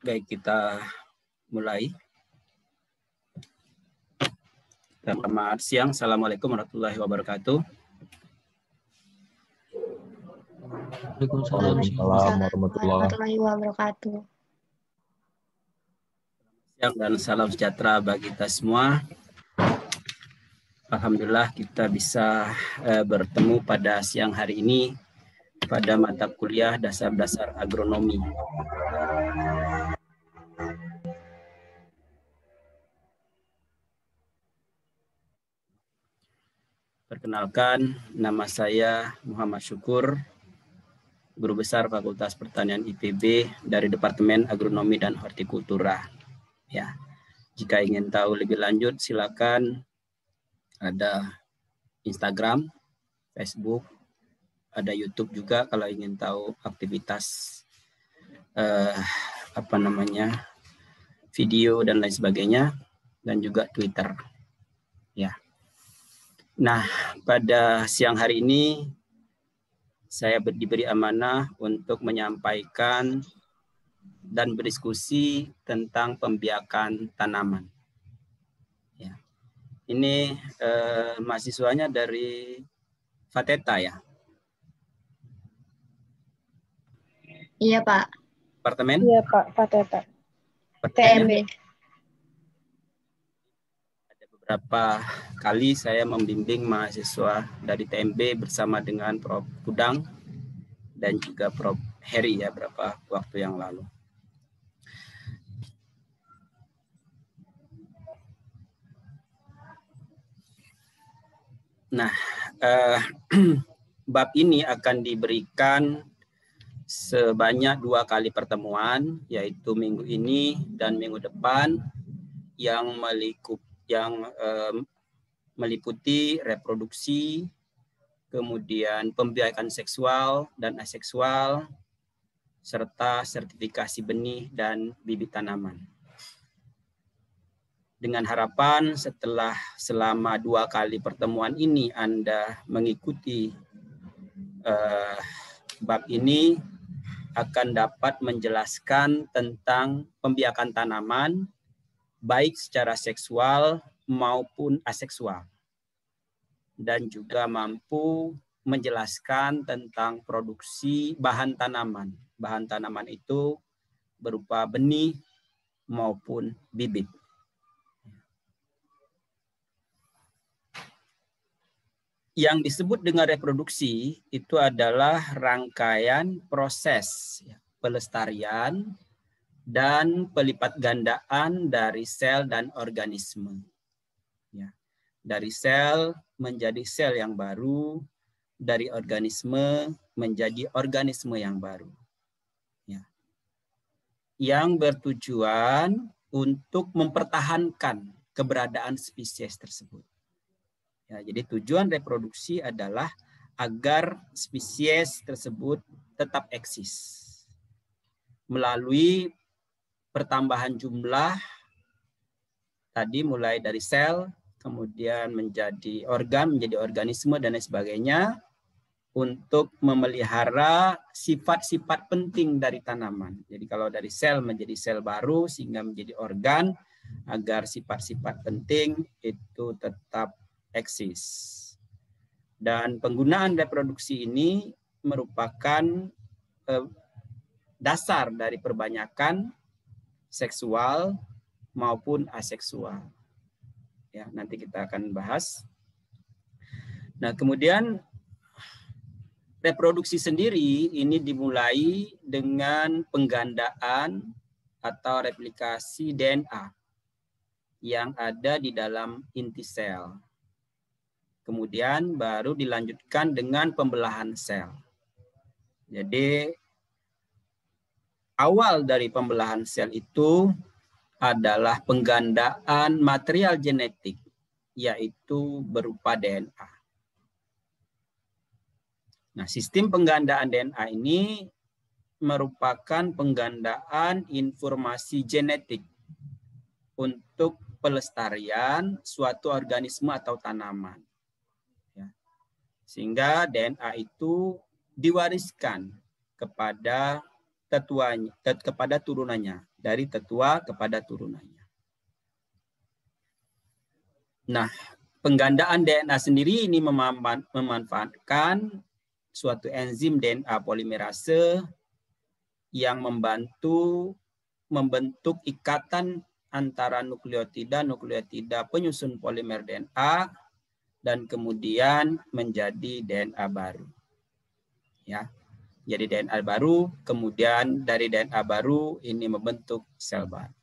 Baik, kita mulai. Selamat siang. Assalamualaikum warahmatullahi wabarakatuh. Waalaikumsalam warahmatullahi wabarakatuh. Siang dan salam sejahtera bagi kita semua. Alhamdulillah kita bisa bertemu pada siang hari ini pada mata kuliah dasar-dasar agronomi. Perkenalkan, nama saya Muhammad Syukur, Guru Besar Fakultas Pertanian IPB dari Departemen Agronomi dan Hortikultura. Ya, jika ingin tahu lebih lanjut, silakan ada Instagram, Facebook, ada YouTube juga kalau ingin tahu aktivitas video dan lain sebagainya, dan juga Twitter. Ya. Nah, pada siang hari ini saya diberi amanah untuk menyampaikan dan berdiskusi tentang pembiakan tanaman. Ya. Ini mahasiswanya dari Fateta ya? Iya Pak. Departemen? Iya Pak, Fateta. TMB. Ada beberapa kali saya membimbing mahasiswa dari TMB bersama dengan Prof. Kudang dan juga Prof. Heri ya beberapa waktu yang lalu. Nah, bab ini akan diberikan sebanyak 2 kali pertemuan, yaitu minggu ini dan minggu depan, yang meliputi reproduksi, kemudian pembiakan seksual dan aseksual, serta sertifikasi benih dan bibit tanaman. Dengan harapan setelah selama 2 kali pertemuan ini Anda mengikuti bab ini, akan dapat menjelaskan tentang pembiakan tanaman baik secara seksual maupun aseksual, dan juga mampu menjelaskan tentang produksi bahan tanaman. Bahan tanaman itu berupa benih maupun bibit. Yang disebut dengan reproduksi itu adalah rangkaian proses pelestarian dan pelipat gandaan dari sel dan organisme. Ya. Dari sel menjadi sel yang baru, dari organisme menjadi organisme yang baru. Ya. Yang bertujuan untuk mempertahankan keberadaan spesies tersebut. Ya, jadi tujuan reproduksi adalah agar spesies tersebut tetap eksis melalui pertambahan jumlah tadi mulai dari sel, kemudian menjadi organ, menjadi organisme dan lain sebagainya, untuk memelihara sifat-sifat penting dari tanaman. Jadi kalau dari sel menjadi sel baru sehingga menjadi organ, agar sifat-sifat penting itu tetap eksis. Dan penggunaan reproduksi ini merupakan dasar dari perbanyakan seksual maupun aseksual. Ya, nanti kita akan bahas. Nah, kemudian reproduksi sendiri ini dimulai dengan penggandaan atau replikasi DNA yang ada di dalam inti sel. Kemudian baru dilanjutkan dengan pembelahan sel. Jadi awal dari pembelahan sel itu adalah penggandaan material genetik, yaitu berupa DNA. Nah, sistem penggandaan DNA ini merupakan penggandaan informasi genetik untuk pelestarian suatu organisme atau tanaman. Sehingga DNA itu diwariskan kepada turunannya, dari tetua kepada turunannya. Nah, penggandaan DNA sendiri ini memanfaatkan suatu enzim DNA polimerase yang membantu membentuk ikatan antara nukleotida penyusun polimer DNA dan kemudian menjadi DNA baru. Ya. Jadi DNA baru, kemudian dari DNA baru ini membentuk sel baru.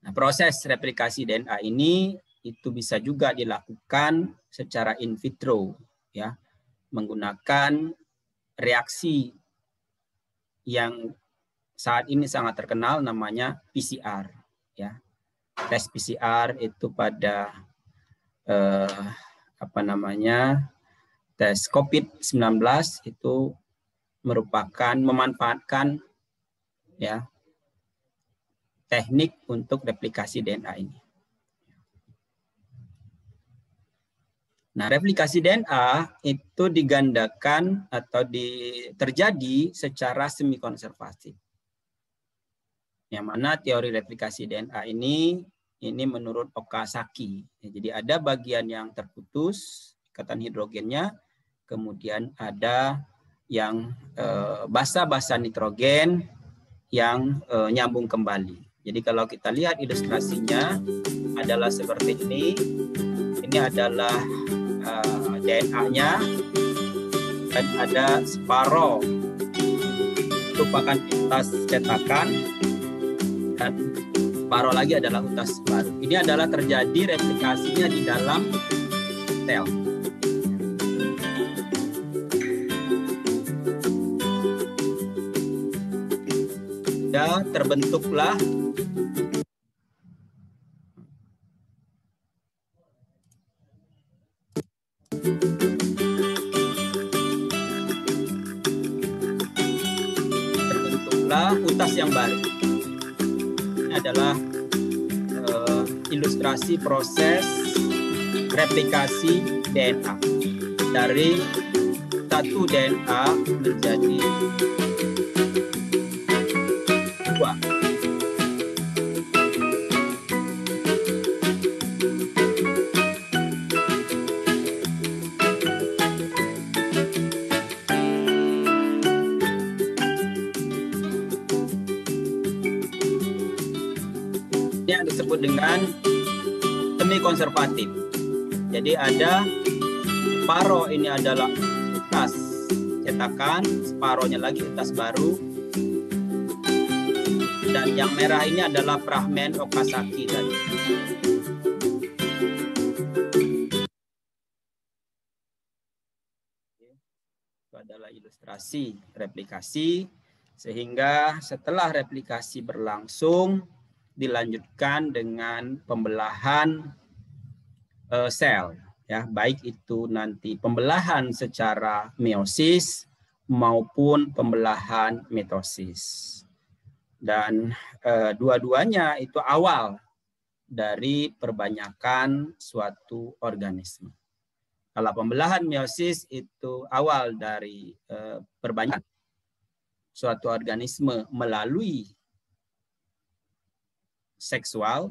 Nah, proses replikasi DNA ini itu bisa juga dilakukan secara in vitro, ya, menggunakan reaksi yang saat ini sangat terkenal namanya PCR, ya. Tes PCR itu pada tes COVID-19 itu memanfaatkan ya teknik untuk replikasi DNA ini. Nah, replikasi DNA itu digandakan atau terjadi secara semi konservatif. Yang mana teori replikasi DNA ini menurut Okazaki. Jadi ada bagian yang terputus ikatan hidrogennya, kemudian ada yang basa-basa nitrogen yang nyambung kembali. Jadi kalau kita lihat ilustrasinya adalah seperti ini. Ini adalah DNA-nya dan ada separuh merupakan utas cetakan dan separuh lagi adalah utas baru. Ini adalah terjadi replikasinya di dalam sel. Dan terbentuklah utas yang baru. Ini adalah ilustrasi proses replikasi DNA dari satu DNA menjadi dua. Yang disebut dengan semi konservatif. Jadi ada separuh ini adalah utas cetakan, separuhnya lagi utas baru, dan yang merah ini adalah fragmen Okazaki tadi. Itu adalah ilustrasi replikasi, sehingga setelah replikasi berlangsung dilanjutkan dengan pembelahan sel, ya, baik itu nanti pembelahan secara meiosis maupun pembelahan mitosis. Dan dua-duanya itu awal dari perbanyakan suatu organisme. Kalau pembelahan meiosis itu awal dari perbanyakan suatu organisme melalui seksual,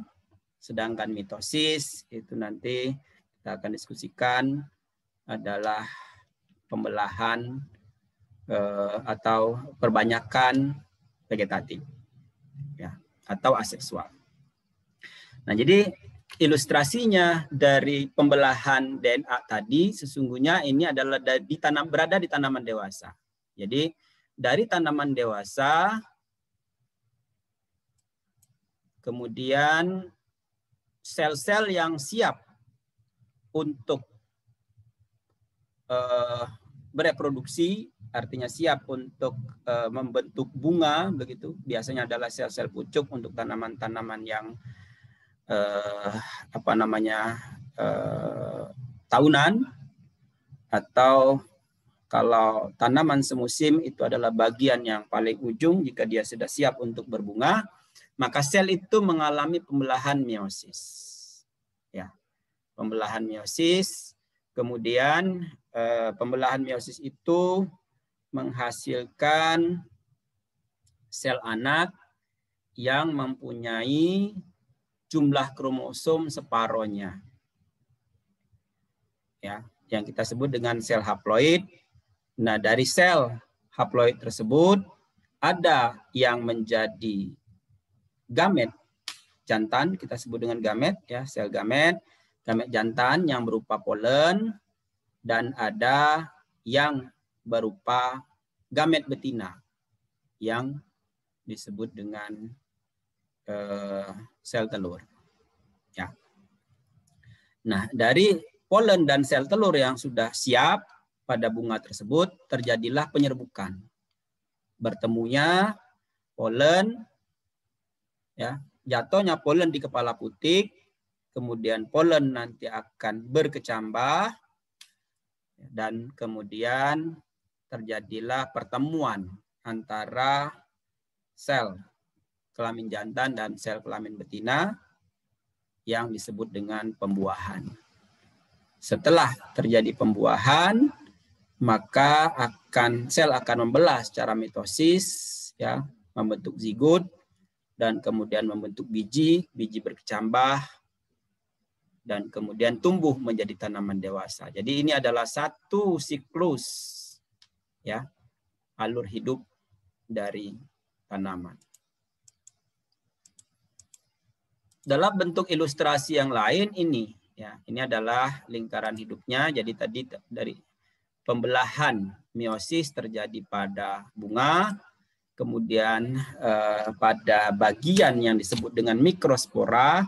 sedangkan mitosis itu nanti kita akan diskusikan adalah pembelahan atau perbanyakan vegetatif, ya, atau aseksual. Nah, jadi ilustrasinya dari pembelahan DNA tadi sesungguhnya ini adalah berada di tanaman dewasa. Jadi dari tanaman dewasa kemudian sel-sel yang siap untuk bereproduksi, artinya siap untuk membentuk bunga, begitu. Biasanya adalah sel-sel pucuk untuk tanaman-tanaman yang tahunan, atau kalau tanaman semusim itu adalah bagian yang paling ujung jika dia sudah siap untuk berbunga. Maka sel itu mengalami pembelahan meiosis. Ya, pembelahan meiosis. Kemudian pembelahan meiosis itu menghasilkan sel anak yang mempunyai jumlah kromosom separohnya. Ya, yang kita sebut dengan sel haploid. Nah, dari sel haploid tersebut ada yang menjadi gamet jantan, kita sebut dengan gamet ya, sel gamet jantan yang berupa polen, dan ada yang berupa gamet betina yang disebut dengan sel telur. Ya. Nah, dari polen dan sel telur yang sudah siap pada bunga tersebut, terjadilah penyerbukan. Bertemunya polen, ya, jatuhnya polen di kepala putik, kemudian polen nanti akan berkecambah, dan kemudian terjadilah pertemuan antara sel kelamin jantan dan sel kelamin betina yang disebut dengan pembuahan. Setelah terjadi pembuahan, maka sel akan membelah secara mitosis, ya, membentuk zigot, dan kemudian membentuk biji berkecambah, dan kemudian tumbuh menjadi tanaman dewasa. Jadi ini adalah satu siklus, ya, alur hidup dari tanaman. Dalam bentuk ilustrasi yang lain ini, ya, ini adalah lingkaran hidupnya. Jadi tadi dari pembelahan meiosis terjadi pada bunga, kemudian pada bagian yang disebut dengan mikrospora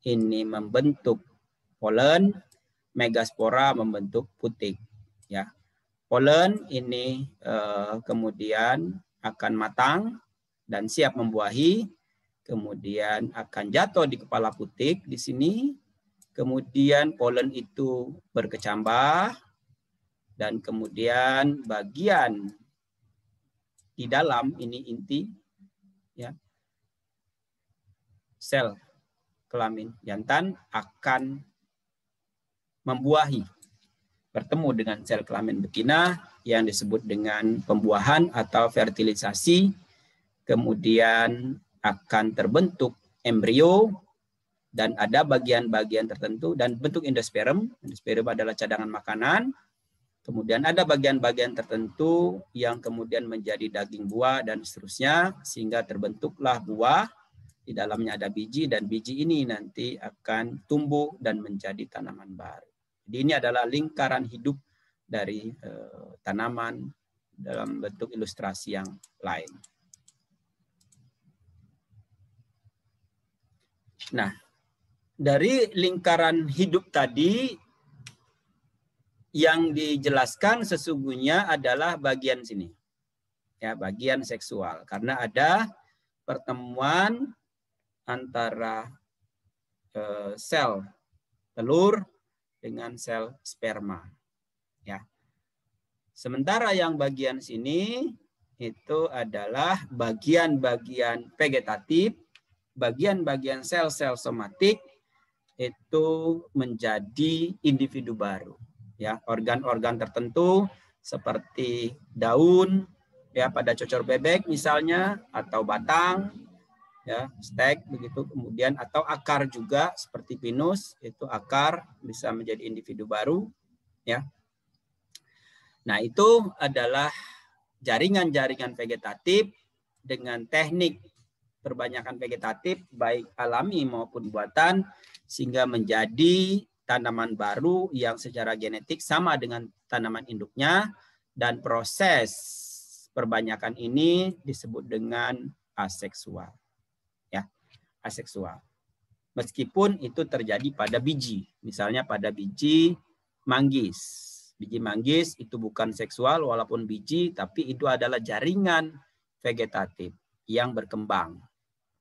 ini membentuk polen, megaspora membentuk putik. Ya, polen ini kemudian akan matang dan siap membuahi. Kemudian akan jatuh di kepala putik di sini. Kemudian polen itu berkecambah, dan kemudian bagian di dalam ini inti, ya, sel kelamin jantan akan membuahi, bertemu dengan sel kelamin betina yang disebut dengan pembuahan atau fertilisasi. Kemudian akan terbentuk embrio, dan ada bagian-bagian tertentu, dan bentuk endosperm. Endosperm adalah cadangan makanan. Kemudian ada bagian-bagian tertentu yang kemudian menjadi daging buah dan seterusnya, sehingga terbentuklah buah. Di dalamnya ada biji, dan biji ini nanti akan tumbuh dan menjadi tanaman baru. Jadi ini adalah lingkaran hidup dari tanaman dalam bentuk ilustrasi yang lain. Nah, dari lingkaran hidup tadi yang dijelaskan sesungguhnya adalah bagian sini. Ya, bagian seksual. Karena ada pertemuan antara sel telur dengan sel sperma. Ya. Sementara yang bagian sini itu adalah bagian-bagian vegetatif, bagian-bagian sel-sel somatik itu menjadi individu baru. Ya, organ-organ tertentu seperti daun, ya, pada cocor bebek misalnya, atau batang, ya, stek begitu, kemudian atau akar juga seperti pinus, itu akar bisa menjadi individu baru, ya. Nah, itu adalah jaringan-jaringan vegetatif dengan teknik perbanyakan vegetatif baik alami maupun buatan, sehingga menjadi tanaman baru yang secara genetik sama dengan tanaman induknya, dan proses perbanyakan ini disebut dengan aseksual. Ya, aseksual. Meskipun itu terjadi pada biji, misalnya pada biji manggis. Biji manggis itu bukan seksual walaupun biji, tapi itu adalah jaringan vegetatif yang berkembang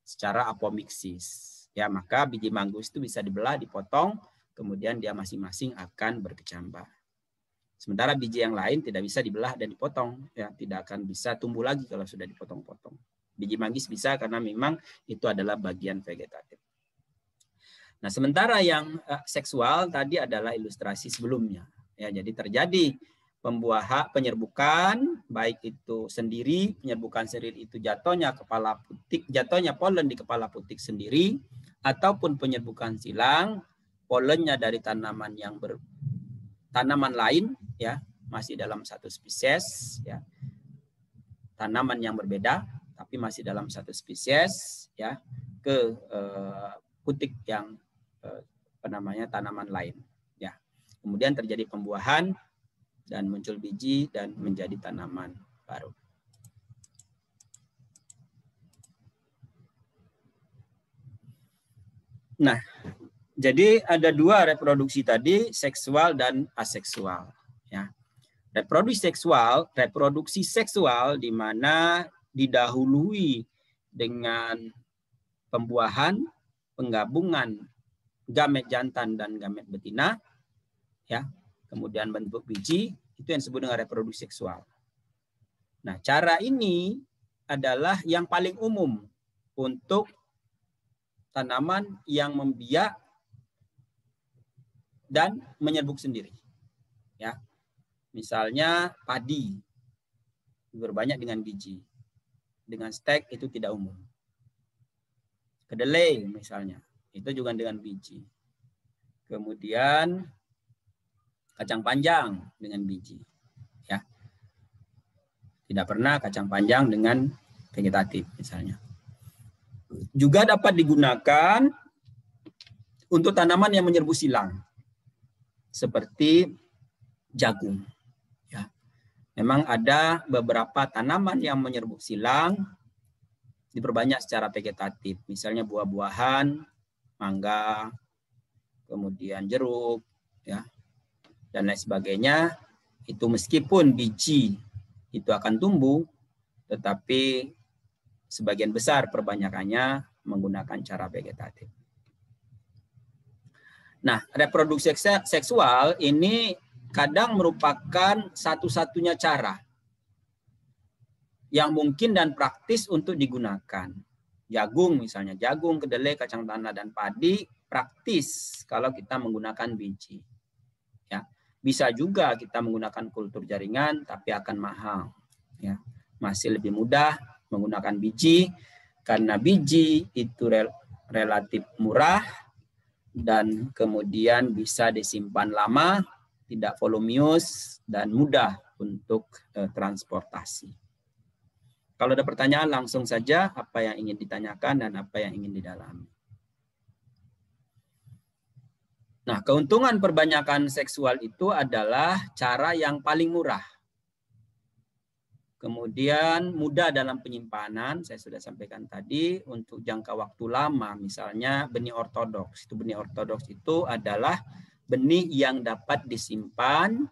secara apomiksis. Ya, maka biji manggis itu bisa dibelah, dipotong, kemudian dia masing-masing akan berkecambah. Sementara biji yang lain tidak bisa dibelah dan dipotong, ya, tidak akan bisa tumbuh lagi kalau sudah dipotong-potong. Biji manggis bisa karena memang itu adalah bagian vegetatif. Nah, sementara yang seksual tadi adalah ilustrasi sebelumnya. Ya, jadi terjadi penyerbukan, baik itu sendiri, penyerbukan sendiri itu jatuhnya polen di kepala putik sendiri, ataupun penyerbukan silang, polennya dari tanaman lain, ya, masih dalam satu spesies, ya, tanaman yang berbeda, tapi masih dalam satu spesies, ya, ke putik yang tanaman lain, ya. Kemudian terjadi pembuahan dan muncul biji dan menjadi tanaman baru. Nah, jadi ada dua reproduksi tadi, seksual dan aseksual, ya. Reproduksi seksual di mana didahului dengan pembuahan, penggabungan gamet jantan dan gamet betina, ya, kemudian bentuk biji, itu yang disebut dengan reproduksi seksual. Nah, cara ini adalah yang paling umum untuk tanaman yang membiak dan menyerbuk sendiri, ya. Misalnya padi berbanyak dengan biji, dengan stek itu tidak umum. Kedelai misalnya, itu juga dengan biji. Kemudian kacang panjang dengan biji, ya. Tidak pernah kacang panjang dengan vegetatif misalnya. Juga dapat digunakan untuk tanaman yang menyerbu silang, seperti jagung. Ya. Memang ada beberapa tanaman yang menyerbu silang diperbanyak secara vegetatif, misalnya buah-buahan, mangga, kemudian jeruk, ya, dan lain sebagainya. Itu meskipun biji itu akan tumbuh, tetapi sebagian besar perbanyakannya menggunakan cara vegetatif. Nah, reproduksi seksual ini kadang merupakan satu-satunya cara yang mungkin dan praktis untuk digunakan. Jagung misalnya, jagung, kedelai, kacang tanah, dan padi praktis kalau kita menggunakan biji. Ya, bisa juga kita menggunakan kultur jaringan, tapi akan mahal. Ya, masih lebih mudah menggunakan biji karena biji itu relatif murah dan kemudian bisa disimpan lama, tidak voluminous dan mudah untuk transportasi. Kalau ada pertanyaan langsung saja apa yang ingin ditanyakan dan apa yang ingin didalami. Nah, keuntungan perbanyakan seksual itu adalah cara yang paling murah. Kemudian mudah dalam penyimpanan, saya sudah sampaikan tadi, untuk jangka waktu lama, misalnya benih ortodoks. Benih ortodoks itu adalah benih yang dapat disimpan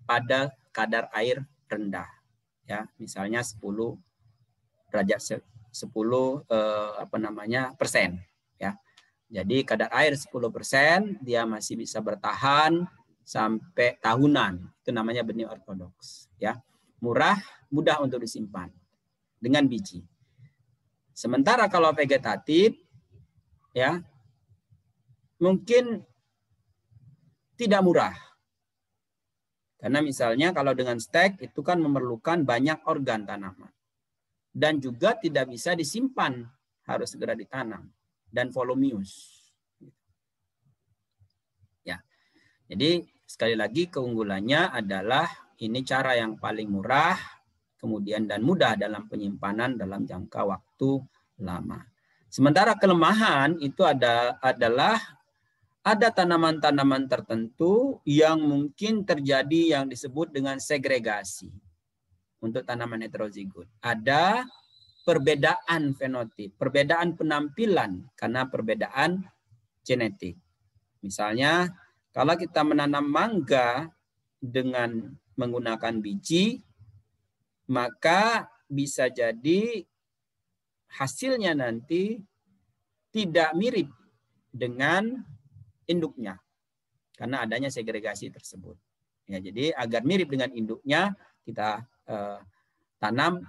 pada kadar air rendah. Ya, misalnya 10 persen, ya. Jadi kadar air 10% dia masih bisa bertahan sampai tahunan. Itu namanya benih ortodoks, ya. Murah, mudah untuk disimpan dengan biji. Sementara kalau vegetatif, ya, mungkin tidak murah. Karena misalnya kalau dengan stek itu kan memerlukan banyak organ tanaman. Dan juga tidak bisa disimpan, harus segera ditanam. Dan voluminous. Ya. Jadi sekali lagi keunggulannya adalah ini cara yang paling murah, kemudian dan mudah dalam penyimpanan dalam jangka waktu lama. Sementara kelemahan itu adalah ada tanaman-tanaman tertentu yang mungkin terjadi yang disebut dengan segregasi untuk tanaman heterozigot. Ada perbedaan fenotip, perbedaan penampilan karena perbedaan genetik. Misalnya, kalau kita menanam mangga dengan menggunakan biji, maka bisa jadi hasilnya nanti tidak mirip dengan induknya karena adanya segregasi tersebut. Ya, jadi agar mirip dengan induknya kita tanam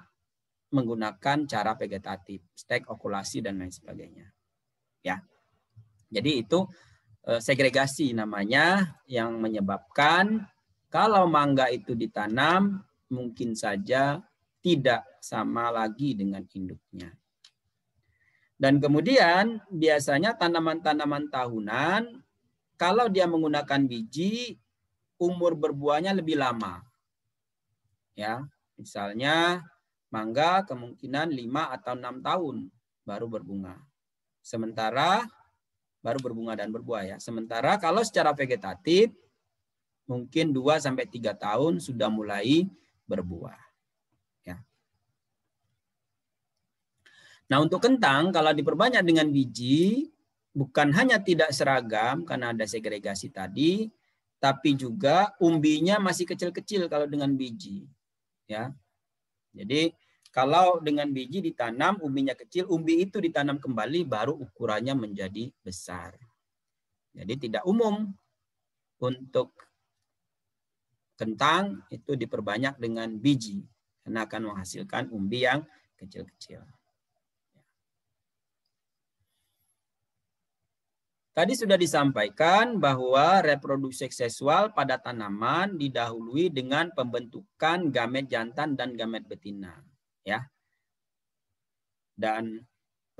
menggunakan cara vegetatif, stek, okulasi dan lain sebagainya. Ya. Jadi itu segregasi namanya yang menyebabkan Kalau mangga itu ditanam, mungkin saja tidak sama lagi dengan induknya. Dan kemudian biasanya tanaman-tanaman tahunan, kalau dia menggunakan biji, umur berbuahnya lebih lama. Ya, misalnya mangga kemungkinan 5 atau 6 tahun baru berbunga. Sementara baru berbunga dan berbuah ya. Sementara kalau secara vegetatif mungkin 2 sampai 3 tahun sudah mulai berbuah. Ya. Nah, untuk kentang kalau diperbanyak dengan biji bukan hanya tidak seragam karena ada segregasi tadi, tapi juga umbinya masih kecil-kecil kalau dengan biji. Ya. Jadi kalau dengan biji ditanam, umbinya kecil, umbi itu ditanam kembali, baru ukurannya menjadi besar. Jadi tidak umum untuk kentang itu diperbanyak dengan biji, karena akan menghasilkan umbi yang kecil-kecil. Tadi sudah disampaikan bahwa reproduksi seksual pada tanaman didahului dengan pembentukan gamet jantan dan gamet betina. Ya. Dan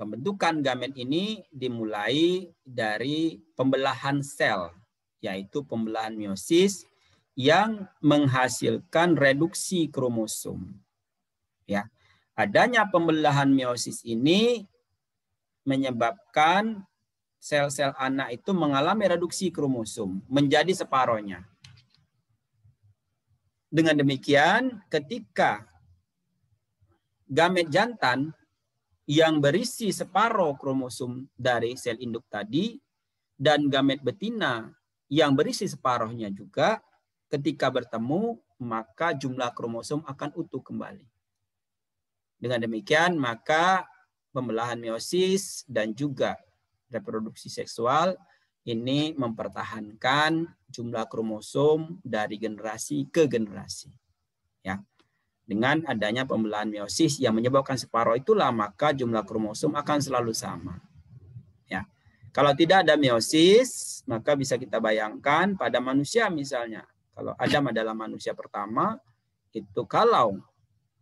pembentukan gamet ini dimulai dari pembelahan sel, yaitu pembelahan meiosis yang menghasilkan reduksi kromosom. Ya. Adanya pembelahan meiosis ini menyebabkan sel-sel anak itu mengalami reduksi kromosom menjadi separohnya. Dengan demikian, ketika gamet jantan yang berisi separuh kromosom dari sel induk tadi dan gamet betina yang berisi separuhnya juga, ketika bertemu maka jumlah kromosom akan utuh kembali. Dengan demikian, maka pembelahan meiosis dan juga reproduksi seksual ini mempertahankan jumlah kromosom dari generasi ke generasi. Ya. Dengan adanya pembelahan meiosis yang menyebabkan separuh itulah, maka jumlah kromosom akan selalu sama. Ya. Kalau tidak ada meiosis, maka bisa kita bayangkan pada manusia misalnya. Kalau Adam adalah manusia pertama, itu kalau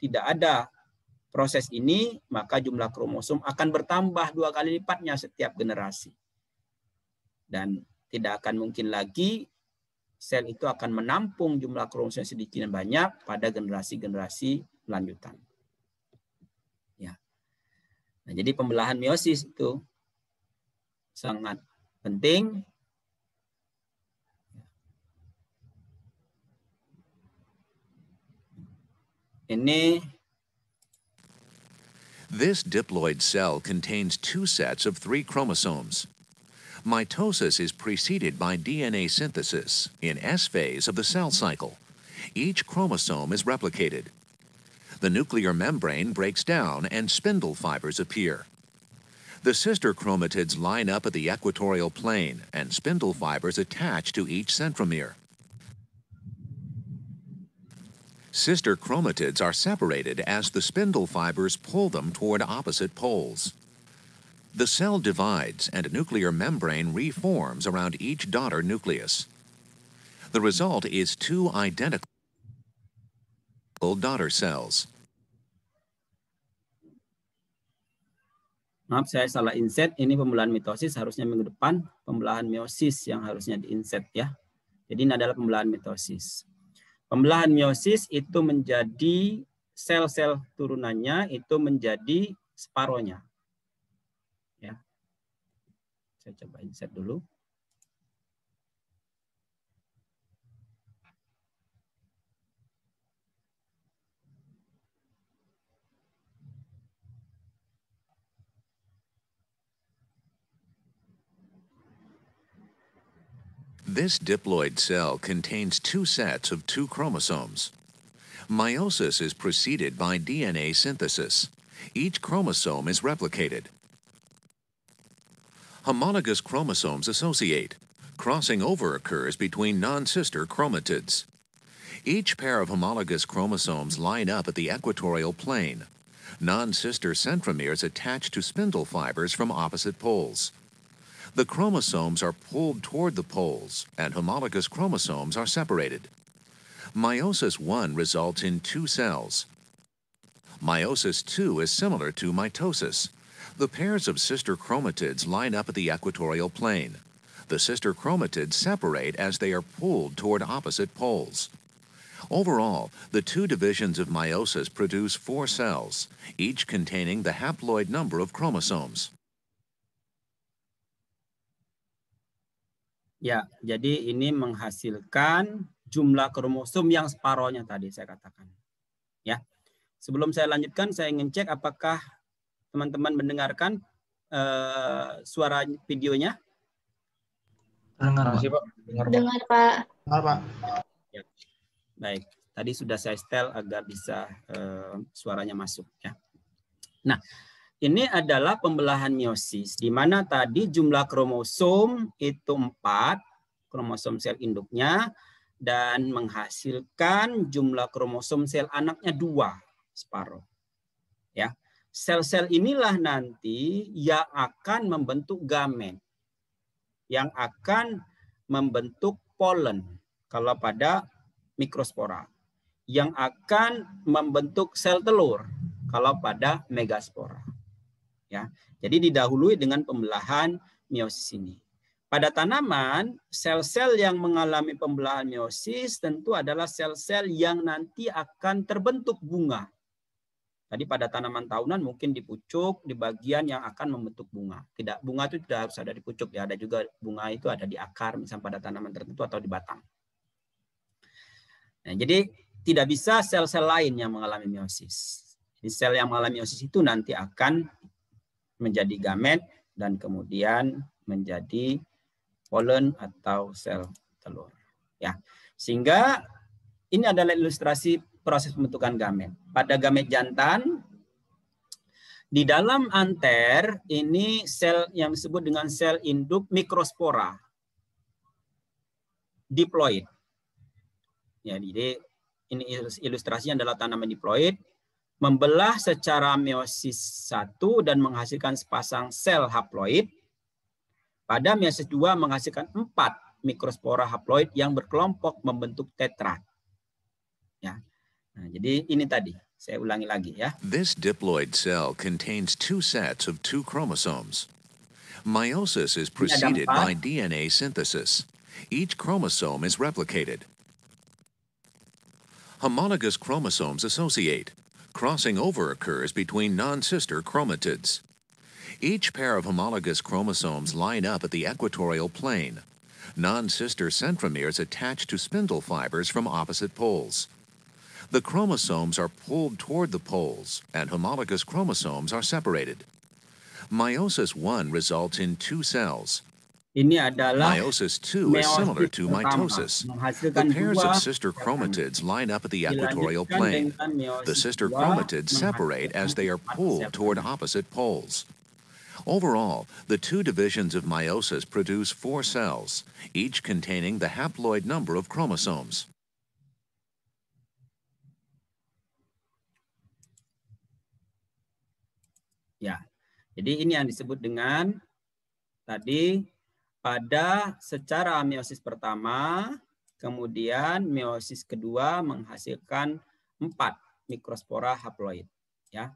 tidak ada proses ini, maka jumlah kromosom akan bertambah 2 kali lipatnya setiap generasi. Dan tidak akan mungkin lagi sel itu akan menampung jumlah kromosom sedikit dan banyak pada generasi-generasi lanjutan. Ya. Nah, jadi pembelahan meiosis itu sangat penting. Ini This diploid cell contains 2 sets of 3 chromosomes. Mitosis is preceded by DNA synthesis in S phase of the cell cycle. Each chromosome is replicated. The nuclear membrane breaks down and spindle fibers appear. The sister chromatids line up at the equatorial plane and spindle fibers attach to each centromere. Sister chromatids are separated as the spindle fibers pull them toward opposite poles. The cell divides and a nuclear membrane reforms around each daughter nucleus. The result is 2 identical daughter cells. Maaf, saya salah insert. Ini pembelahan mitosis harusnya minggu depan. Pembelahan meiosis yang harusnya di-insert ya. Jadi ini adalah pembelahan mitosis. Pembelahan meiosis itu menjadi sel-sel turunannya itu menjadi separohnya. Ya. Saya coba insert dulu. This diploid cell contains 2 sets of 2 chromosomes. Meiosis is preceded by DNA synthesis. Each chromosome is replicated. Homologous chromosomes associate. Crossing over occurs between non-sister chromatids. Each pair of homologous chromosomes line up at the equatorial plane. Non-sister centromeres attach to spindle fibers from opposite poles. The chromosomes are pulled toward the poles, and homologous chromosomes are separated. Meiosis I results in 2 cells. Meiosis II is similar to mitosis. The pairs of sister chromatids line up at the equatorial plane. The sister chromatids separate as they are pulled toward opposite poles. Overall, the 2 divisions of meiosis produce 4 cells, each containing the haploid number of chromosomes. Ya, jadi ini menghasilkan jumlah kromosom yang separohnya tadi saya katakan. Ya, sebelum saya lanjutkan, saya ingin cek apakah teman-teman mendengarkan suara videonya. Dengar, Pak. Dengar, Pak. Dengar, Pak. Ya. Baik, tadi sudah saya setel agar bisa suaranya masuk. Ya. Nah, ini adalah pembelahan meiosis, di mana tadi jumlah kromosom itu 4, kromosom sel induknya, dan menghasilkan jumlah kromosom sel anaknya 2, separuh. Ya, sel-sel inilah nanti yang akan membentuk gamet, yang akan membentuk polen kalau pada mikrospora, yang akan membentuk sel telur kalau pada megaspora. Ya, jadi didahului dengan pembelahan meiosis ini. Pada tanaman, sel-sel yang mengalami pembelahan meiosis tentu adalah sel-sel yang nanti akan terbentuk bunga. Tadi pada tanaman tahunan mungkin di pucuk, di bagian yang akan membentuk bunga. Tidak, bunga itu tidak harus ada di pucuk, ya. Ada juga bunga itu ada di akar, misalnya pada tanaman tertentu atau di batang. Nah, jadi tidak bisa sel-sel lain yang mengalami meiosis. Jadi sel yang mengalami meiosis itu nanti akan menjadi gamet dan kemudian menjadi polen atau sel telur. Ya, sehingga ini adalah ilustrasi proses pembentukan gamet. Pada gamet jantan, di dalam anter ini sel yang disebut dengan sel induk mikrospora, diploid. Ya, jadi ini ilustrasinya adalah tanaman diploid, membelah secara meiosis 1 dan menghasilkan sepasang sel haploid. Pada meiosis 2 menghasilkan 4 mikrospora haploid yang berkelompok membentuk tetrad. Ya. Nah, jadi ini tadi, saya ulangi lagi ya. This diploid cell contains 2 sets of 2 chromosomes. Meiosis is preceded by DNA synthesis. Each chromosome is replicated. Homologous chromosomes associate. Crossing over occurs between non-sister chromatids. Each pair of homologous chromosomes line up at the equatorial plane. Non-sister centromeres attach to spindle fibers from opposite poles. The chromosomes are pulled toward the poles, and homologous chromosomes are separated. Meiosis I results in 2 cells. Ini adalah Meiosis II is similar to mitosis. The pairs of sister chromatids line up at the equatorial plane. The sister chromatids separate as they are pulled toward opposite poles. Overall, the 2 divisions of meiosis produce 4 cells, each containing the haploid number of chromosomes. Ya, jadi ini yang disebut dengan tadi pada secara meiosis pertama, kemudian meiosis kedua menghasilkan 4 mikrospora haploid, ya,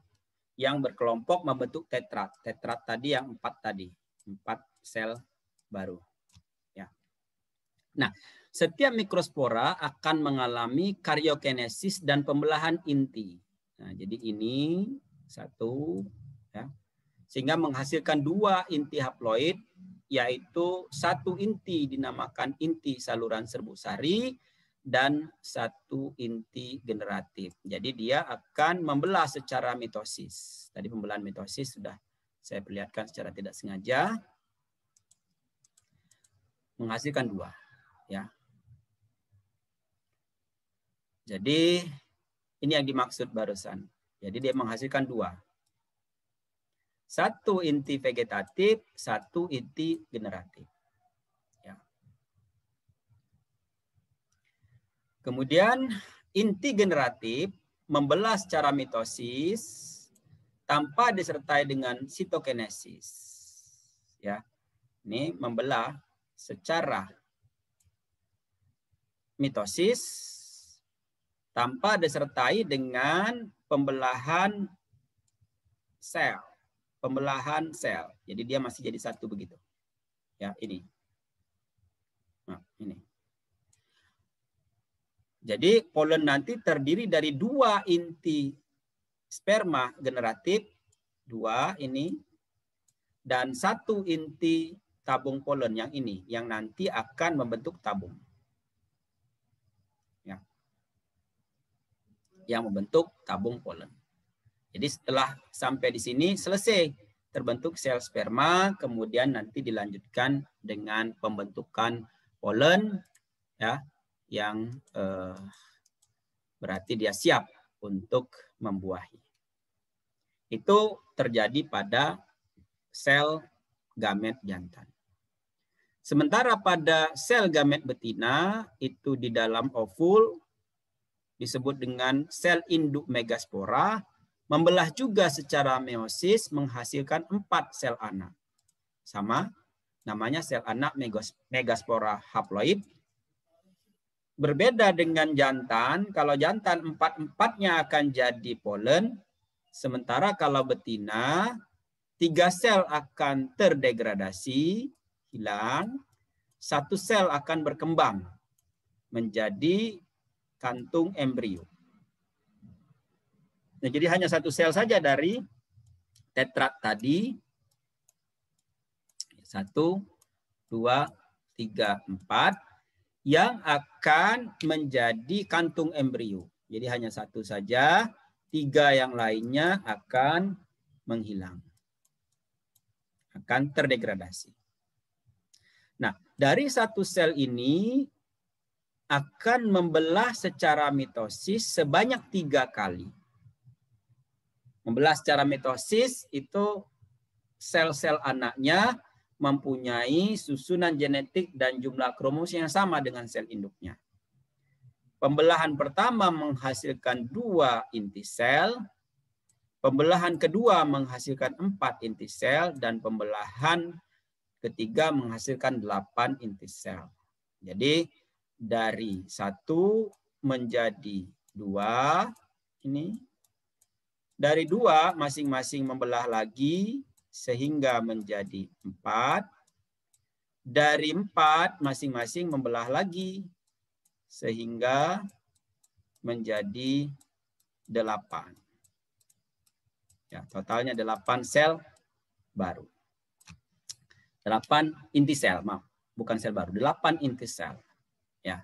yang berkelompok membentuk tetrad. Tetrad tadi yang 4 tadi, 4 sel baru. Ya. Nah, setiap mikrospora akan mengalami karyokinesis dan pembelahan inti. Nah, jadi ini 1, ya, sehingga menghasilkan 2 inti haploid, yaitu 1 inti dinamakan inti saluran serbuk sari dan 1 inti generatif. Jadi dia akan membelah secara mitosis. Tadi pembelahan mitosis sudah saya perlihatkan secara tidak sengaja. Menghasilkan 2. Ya. Jadi ini yang dimaksud barusan. Jadi dia menghasilkan 2. 1 inti vegetatif, 1 inti generatif. Ya. Kemudian inti generatif membelah secara mitosis tanpa disertai dengan sitokinesis. Ya. Ini membelah secara mitosis tanpa disertai dengan pembelahan sel. Pembelahan sel. Jadi dia masih jadi satu begitu. Ya, ini. Nah, ini. Jadi polen nanti terdiri dari 2 inti sperma generatif, 2 ini, dan 1 inti tabung polen yang ini, yang nanti akan membentuk tabung. Ya. Yang membentuk tabung polen. Jadi setelah sampai di sini selesai terbentuk sel sperma, kemudian nanti dilanjutkan dengan pembentukan polen, ya, yang berarti dia siap untuk membuahi. Itu terjadi pada sel gamet jantan. Sementara pada sel gamet betina itu di dalam ovul disebut dengan sel induk megaspora, membelah juga secara meiosis menghasilkan 4 sel anak. Sama, namanya sel anak megaspora haploid. Berbeda dengan jantan, kalau jantan 4-4-nya akan jadi polen, sementara kalau betina 3 sel akan terdegradasi, hilang, 1 sel akan berkembang menjadi kantung embrio. Nah, jadi hanya 1 sel saja dari tetrat tadi. 1, 2, 3, 4 yang akan menjadi kantung embrio. Jadi hanya 1 saja, 3 yang lainnya akan menghilang. Akan terdegradasi. Nah, dari 1 sel ini akan membelah secara mitosis sebanyak 3 kali. Membelah secara mitosis itu sel-sel anaknya mempunyai susunan genetik dan jumlah kromosom yang sama dengan sel induknya. Pembelahan pertama menghasilkan 2 inti sel, pembelahan kedua menghasilkan 4 inti sel, dan pembelahan ketiga menghasilkan 8 inti sel. Jadi dari 1 menjadi 2 ini. Dari 2 masing-masing membelah lagi sehingga menjadi 4. Dari 4 masing-masing membelah lagi sehingga menjadi 8. Ya, totalnya 8 sel baru. 8 inti sel, maaf, bukan sel baru, 8 inti sel. Ya.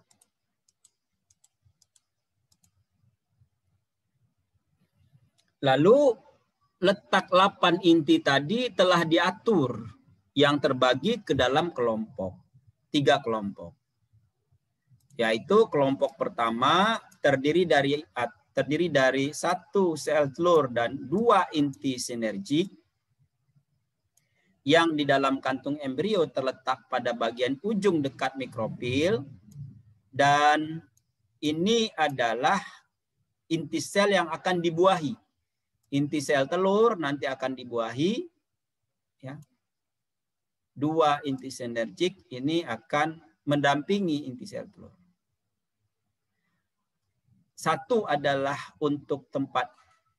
Lalu letak 8 inti tadi telah diatur yang terbagi ke dalam kelompok. 3 kelompok. Yaitu kelompok pertama terdiri dari 1 sel telur dan 2 inti sinergik yang di dalam kantung embrio terletak pada bagian ujung dekat mikrofil, dan ini adalah inti sel yang akan dibuahi. Inti sel telur nanti akan dibuahi, ya. 2 inti sinergik ini akan mendampingi inti sel telur. 1 adalah untuk tempat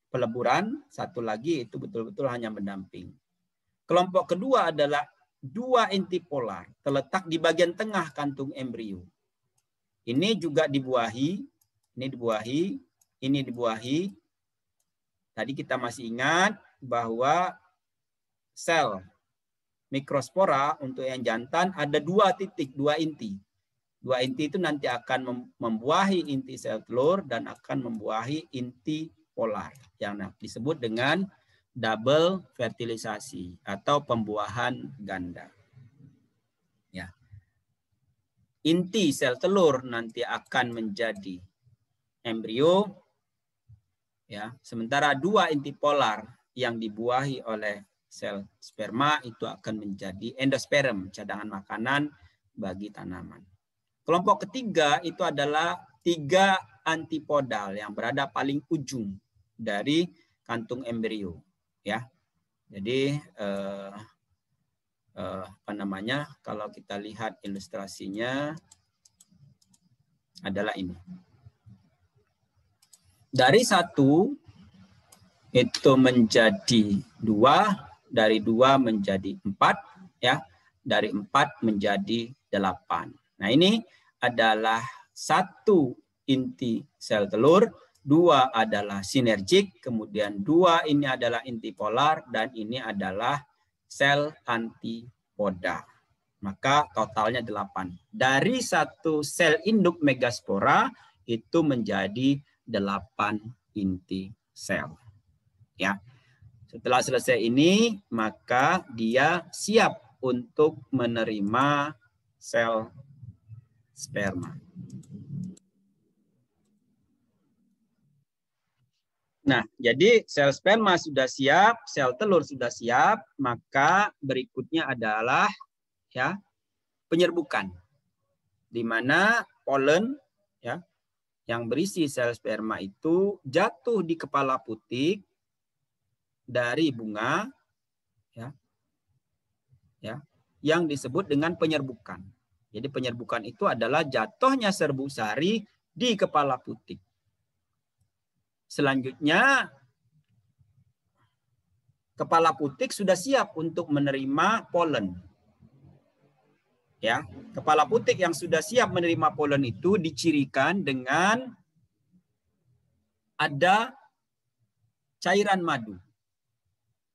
peleburan, 1 lagi itu betul-betul hanya mendamping. Kelompok kedua adalah 2 inti polar terletak di bagian tengah kantung embrio. Ini juga dibuahi, ini dibuahi, ini dibuahi. Tadi kita masih ingat bahwa sel mikrospora untuk yang jantan ada 2 titik, 2 inti. 2 inti itu nanti akan membuahi inti sel telur dan akan membuahi inti polar yang disebut dengan double fertilisasi atau pembuahan ganda. Ya. Inti sel telur nanti akan menjadi embrio. Ya, sementara 2 inti polar yang dibuahi oleh sel sperma itu akan menjadi endosperm, cadangan makanan bagi tanaman. Kelompok ketiga itu apa? 3 antipodal yang berada paling ujung dari kantung embrio. Ya, jadi kalau kita lihat ilustrasinya adalah ini. Dari 1 itu menjadi 2, dari 2 menjadi 4, ya. Dari 4 menjadi 8. Nah, ini adalah 1 inti sel telur, 2 adalah sinergik, kemudian 2 ini adalah inti polar, dan ini adalah sel antipoda. Maka totalnya 8. Dari 1 sel induk megaspora itu menjadi 8 inti sel. Ya. Setelah selesai ini, maka dia siap untuk menerima sel sperma. Nah, jadi sel sperma sudah siap, sel telur sudah siap, maka berikutnya adalah ya penyerbukan, di mana polen ya yang berisi sel sperma itu jatuh di kepala putik dari bunga ya yang disebut dengan penyerbukan. Jadi penyerbukan itu adalah jatuhnya serbuk sari di kepala putik. Selanjutnya kepala putik sudah siap untuk menerima polen. Ya, kepala putik yang sudah siap menerima polen itu dicirikan dengan ada cairan madu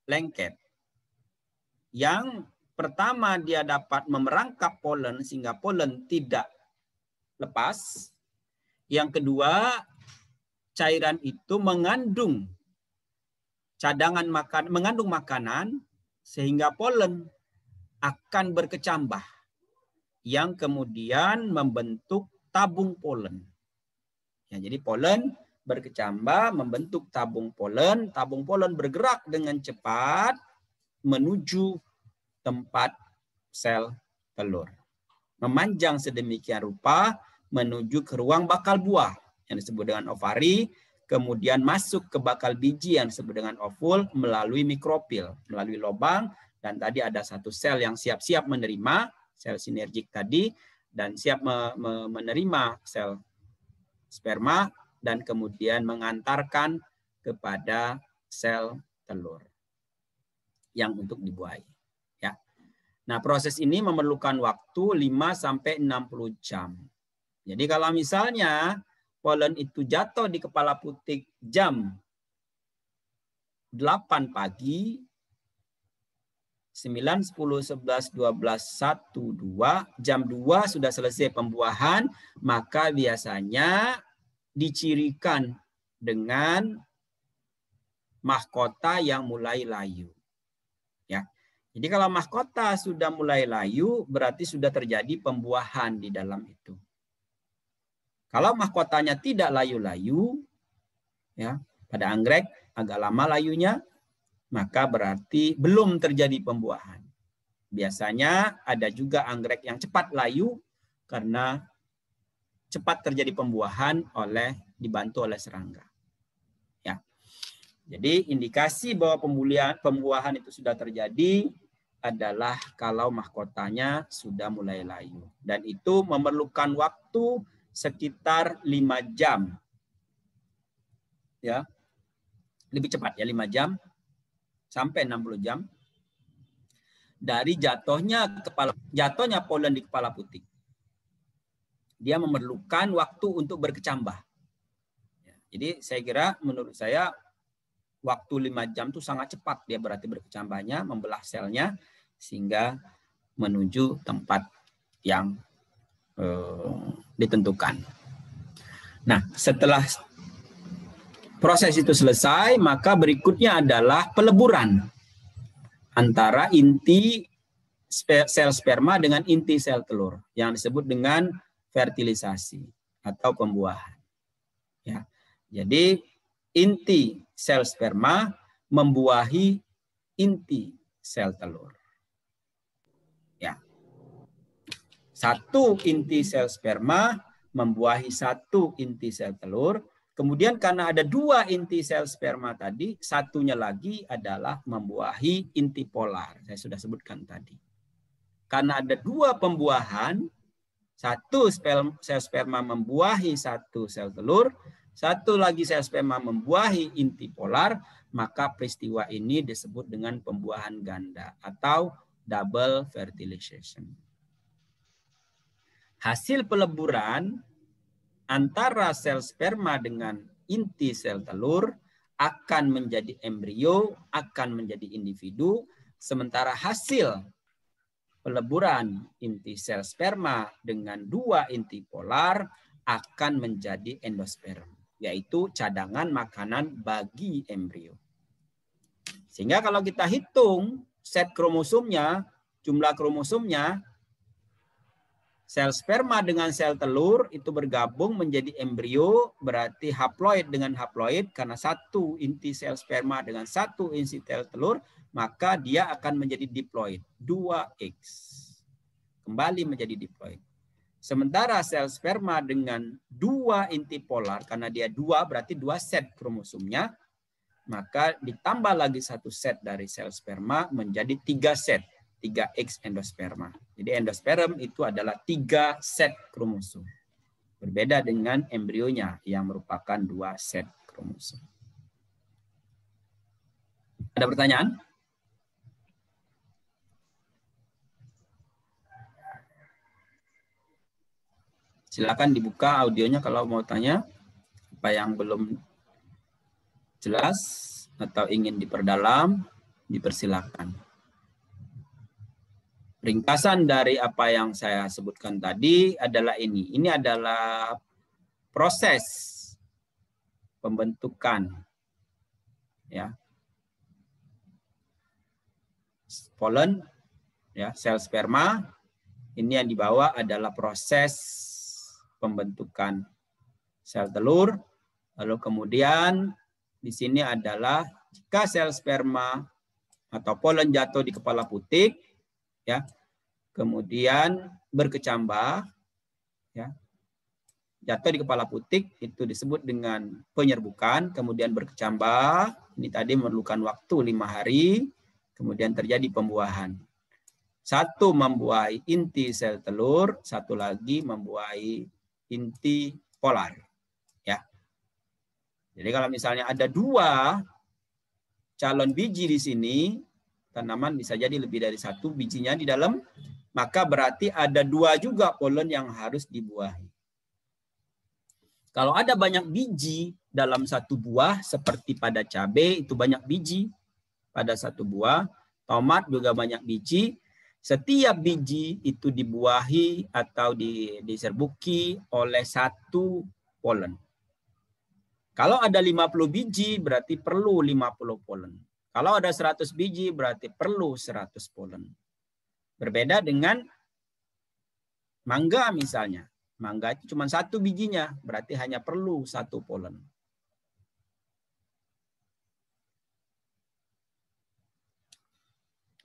lengket. Yang pertama dia dapat memerangkap polen sehingga polen tidak lepas. Yang kedua, cairan itu mengandung mengandung makanan sehingga polen akan berkecambah yang kemudian membentuk tabung polen. Ya, jadi polen berkecambah membentuk tabung polen bergerak dengan cepat menuju tempat sel telur. Memanjang sedemikian rupa menuju ke ruang bakal buah yang disebut dengan ovari, kemudian masuk ke bakal biji yang disebut dengan ovul melalui mikrofil, melalui lubang, dan tadi ada 1 sel yang siap-siap menerima, sel sinergik tadi, dan siap menerima sel sperma, dan kemudian mengantarkan kepada sel telur yang untuk dibuahi. Ya. Nah, proses ini memerlukan waktu 5-60 jam. Jadi kalau misalnya polen itu jatuh di kepala putik jam 8 pagi, 9, 10, 11, 12, 1, 2, jam 2 sudah selesai pembuahan, maka biasanya dicirikan dengan mahkota yang mulai layu. Ya. Jadi kalau mahkota sudah mulai layu, berarti sudah terjadi pembuahan di dalam itu. Kalau mahkotanya tidak layu-layu, ya, pada anggrek agak lama layunya, maka berarti belum terjadi pembuahan. Biasanya ada juga anggrek yang cepat layu karena cepat terjadi pembuahan dibantu oleh serangga. Ya. Jadi indikasi bahwa pembuahan itu sudah terjadi adalah kalau mahkotanya sudah mulai layu. Dan itu memerlukan waktu sekitar 5 jam. Ya. Lebih cepat ya, 5 jam sampai 60 jam dari jatuhnya polen di kepala putik. Dia memerlukan waktu untuk berkecambah. Ya, jadi saya kira menurut saya waktu 5 jam itu sangat cepat dia berarti berkecambahnya, membelah selnya sehingga menuju tempat yang ditentukan. Nah, setelah proses itu selesai, maka berikutnya adalah peleburan antara inti sel sperma dengan inti sel telur yang disebut dengan fertilisasi atau pembuahan. Ya. Jadi inti sel sperma membuahi inti sel telur. Ya. 1 inti sel sperma membuahi 1 inti sel telur. Kemudian karena ada 2 inti sel sperma tadi, satunya lagi adalah membuahi inti polar. Saya sudah sebutkan tadi. Karena ada 2 pembuahan, 1 sel sperma membuahi 1 sel telur, satu lagi sel sperma membuahi inti polar, maka peristiwa ini disebut dengan pembuahan ganda atau double fertilization. Hasil peleburan antara sel sperma dengan inti sel telur akan menjadi embrio, akan menjadi individu, sementara hasil peleburan inti sel sperma dengan dua inti polar akan menjadi endosperm, yaitu cadangan makanan bagi embrio. Sehingga kalau kita hitung set kromosomnya, jumlah kromosomnya, sel sperma dengan sel telur itu bergabung menjadi embrio, berarti haploid dengan haploid, karena satu inti sel sperma dengan satu inti sel telur, maka dia akan menjadi diploid, 2X. Kembali menjadi diploid. Sementara sel sperma dengan dua inti polar, karena dia dua, berarti dua set kromosomnya, maka ditambah lagi satu set dari sel sperma menjadi 3 set, 3X endosperma. Jadi endosperm itu adalah 3 set kromosom. Berbeda dengan embrionya yang merupakan 2 set kromosom. Ada pertanyaan? Silakan dibuka audionya kalau mau tanya. Apa yang belum jelas atau ingin diperdalam, dipersilakan. Ringkasan dari apa yang saya sebutkan tadi adalah ini. Ini adalah proses pembentukan, ya, polen, ya, sel sperma. Ini yang dibawa adalah proses pembentukan sel telur. Lalu kemudian di sini adalah jika sel sperma atau polen jatuh di kepala putik, ya, kemudian berkecambah, ya, jatuh di kepala putik itu disebut dengan penyerbukan, kemudian berkecambah. Ini tadi memerlukan waktu 5 hari, kemudian terjadi pembuahan. Satu membuahi inti sel telur, satu lagi membuahi inti polar, ya. Jadi kalau misalnya ada 2 calon biji di sini, tanaman bisa jadi lebih dari 1 bijinya di dalam, maka berarti ada 2 juga polen yang harus dibuahi. Kalau ada banyak biji dalam satu buah, seperti pada cabai itu banyak biji pada satu buah, tomat juga banyak biji, setiap biji itu dibuahi atau diserbuki oleh 1 polen. Kalau ada 50 biji berarti perlu 50 polen. Kalau ada 100 biji berarti perlu 100 polen. Berbeda dengan mangga misalnya. Mangga itu cuma 1 bijinya, berarti hanya perlu 1 polen.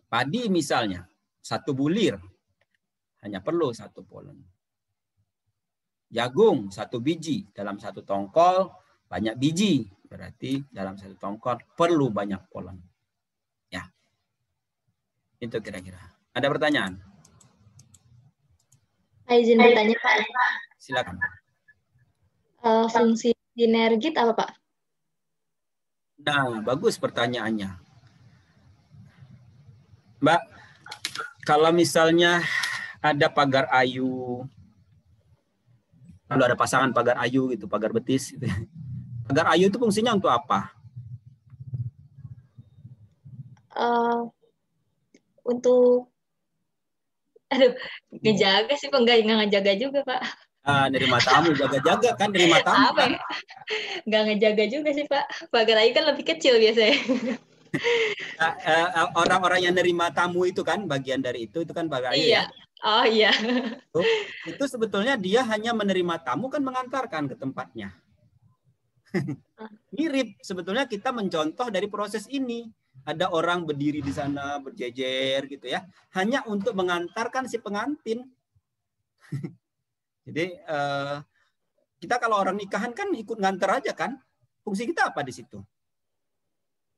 Padi misalnya, 1 bulir hanya perlu 1 polen. Jagung 1 biji dalam 1 tongkol banyak biji, berarti dalam 1 tongkol perlu banyak polen. Ya, itu kira-kira. Ada pertanyaan? Izin bertanya Pak. Silakan. Fungsi sinergit apa Pak? Nah, bagus pertanyaannya, Mbak. Kalau misalnya ada pagar ayu, lalu ada pasangan pagar ayu gitu, pagar betis gitu. Pagar ayu itu fungsinya untuk apa? Untuk ngejaga sih Pak, enggak ngejaga juga Pak. Nerima tamu, jaga-jaga kan, nerima tamu. Apa ya? Enggak ngejaga juga sih Pak. Pagar ayu kan lebih kecil biasanya. Orang-orang yang nerima tamu itu kan bagian dari itu kan pagar ayu. Iya. Ya? Oh iya. Itu sebetulnya dia hanya menerima tamu kan, mengantarkan ke tempatnya. Mirip sebetulnya kita mencontoh dari proses ini. Ada orang berdiri di sana berjejer gitu ya, hanya untuk mengantarkan si pengantin. Jadi kita kalau orang nikahan kan ikut ngantar aja kan. Fungsi kita apa di situ?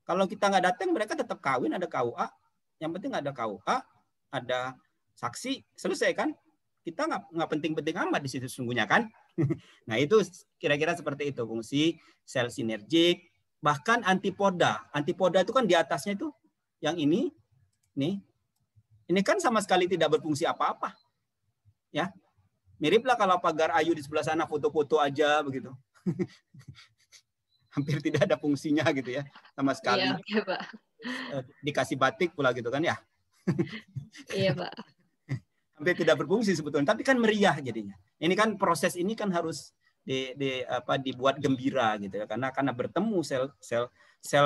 Kalau kita nggak datang, mereka tetap kawin, ada KUA. Yang penting ada KUA, ada saksi, selesai kan? Kita nggak penting-penting amat di situ sesungguhnya kan? Nah, itu kira-kira seperti itu fungsi sel sinergik. Bahkan antipoda. Antipoda itu kan di atasnya itu yang ini nih. Ini kan sama sekali tidak berfungsi apa-apa. Ya. Miriplah kalau pagar Ayu di sebelah sana foto-foto aja begitu. Hampir tidak ada fungsinya gitu ya, sama sekali. Iya, oke, Pak. Dikasih batik pula gitu kan ya. Iya, Pak. Hampir tidak berfungsi sebetulnya, tapi kan meriah jadinya. Ini kan proses ini kan harus dibuat gembira gitu ya, karena bertemu sel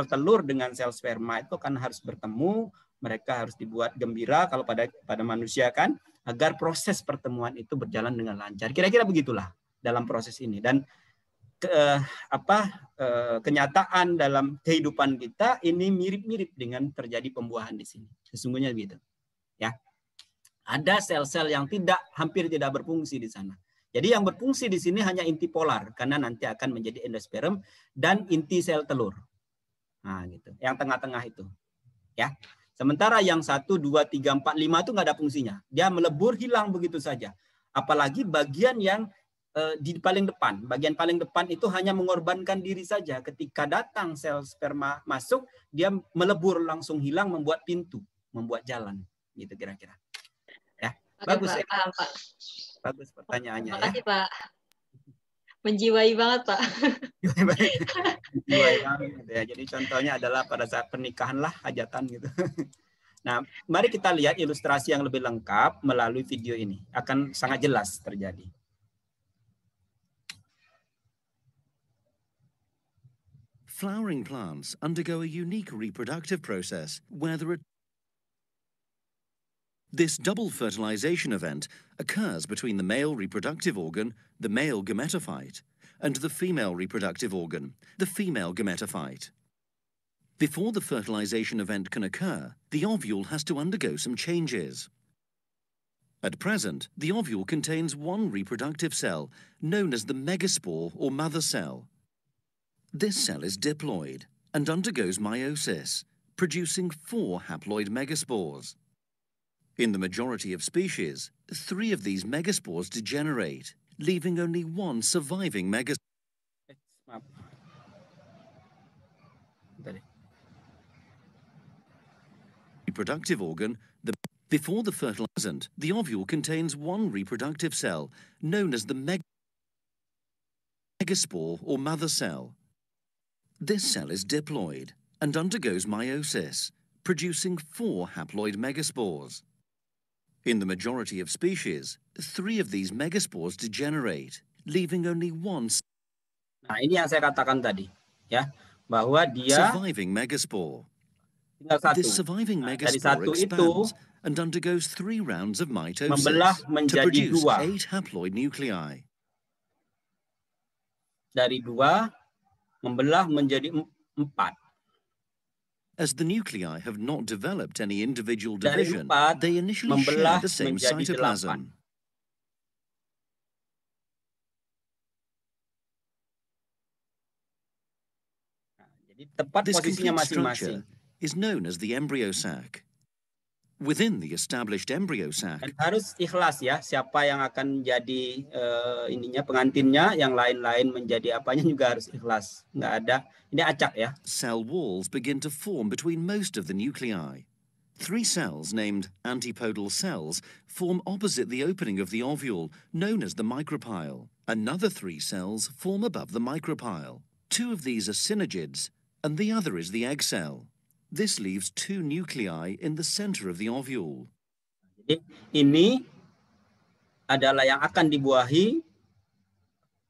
telur dengan sel sperma itu kan harus bertemu, mereka harus dibuat gembira kalau pada manusia kan, agar proses pertemuan itu berjalan dengan lancar. Kira-kira begitulah dalam proses ini. Dan kenyataan dalam kehidupan kita ini mirip-mirip dengan terjadi pembuahan di sini. Sesungguhnya begitu. Ya. Ada sel-sel yang hampir tidak berfungsi di sana. Jadi yang berfungsi di sini hanya inti polar karena nanti akan menjadi endosperm dan inti sel telur. Nah, gitu. Yang tengah-tengah itu. Ya. Sementara yang 1, 2, 3, 4, 5 itu nggak ada fungsinya. Dia melebur hilang begitu saja. Apalagi bagian yang di paling depan. Bagian paling depan itu hanya mengorbankan diri saja. Ketika datang sel sperma masuk, dia melebur langsung hilang, membuat pintu, membuat jalan. Gitu kira-kira. Ya. Bagus ya. Pak. Bagus pertanyaannya. Makasih, ya. Pak. Menjiwai banget, Pak. Menjiwai banget gitu ya. Jadi contohnya adalah pada saat pernikahan lah, hajatan gitu. Nah, mari kita lihat ilustrasi yang lebih lengkap melalui video ini. Akan sangat jelas terjadi. Flowering plants undergo a unique reproductive process where this double fertilization event occurs between the male reproductive organ, the male gametophyte, and the female reproductive organ, the female gametophyte. Before the fertilization event can occur, the ovule has to undergo some changes. At present, the ovule contains one reproductive cell, known as the megaspore or mother cell. This cell is diploid and undergoes meiosis, producing 4 haploid megaspores. In the majority of species, 3 of these megaspores degenerate, leaving only 1 surviving megaspore. Reproductive organ, before the fertilization, the ovule contains 1 reproductive cell, known as the megaspore or mother cell. This cell is diploid and undergoes meiosis, producing 4 haploid megaspores. In the majority of species, 3 of these megaspores degenerate, leaving only 1. Nah, ini yang saya katakan tadi, ya, bahwa dia surviving megaspore. Tinggal 1. This surviving Nah, megaspore dari 1 itu expands and undergoes 3 rounds of mitosis membelah to menjadi produce 2. 8 haploid nuclei. Dari 2 membelah menjadi 4. As the nuclei have not developed any individual Dari division, 4 they initially membelah share the same menjadi 8. cytoplasm. Nah, jadi tepat This posisinya complete masing-masing. structure is known as the embryo sac. Within the established embryo sac, Dan harus ikhlas ya, siapa yang akan jadi pengantinnya, yang lain-lain menjadi apanya juga harus ikhlas. Nggak ada, ini acak ya. cell walls begin to form between most of the nuclei. 3 cells named antipodal cells form opposite the opening of the ovule, known as the micropyle. Another 3 cells form above the micropyle. 2 of these are synergids, and the other is the egg cell. This leaves 2 nuclei in the center of the ovule. Jadi ini adalah yang akan dibuahi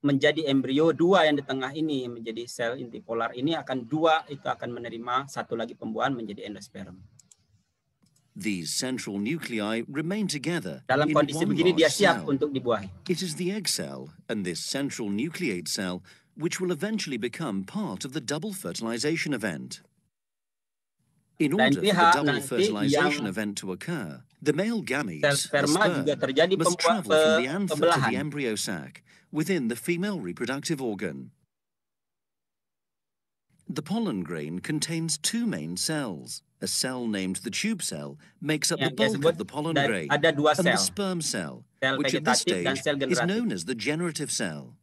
menjadi embrio. 2 yang di tengah ini menjadi sel inti polar ini akan 2 itu akan menerima 1 lagi pembuahan menjadi endosperm. These central nuclei remain together Dalam in kondisi one begini dia large siap cell. untuk dibuahi. It is the egg cell and this central nucleate cell which will eventually become part of the double fertilization event. In order for the double fertilization event to occur, the male gametes, the sperm, must travel from the anther to the embryo sac within the female reproductive organ. The pollen grain contains two main cells. A cell named the tube cell makes up the bulk of the pollen grain, ada dua and the sel, sperm cell, sel which at this vegetatif dan stage sel is generatif. known as the generative cell.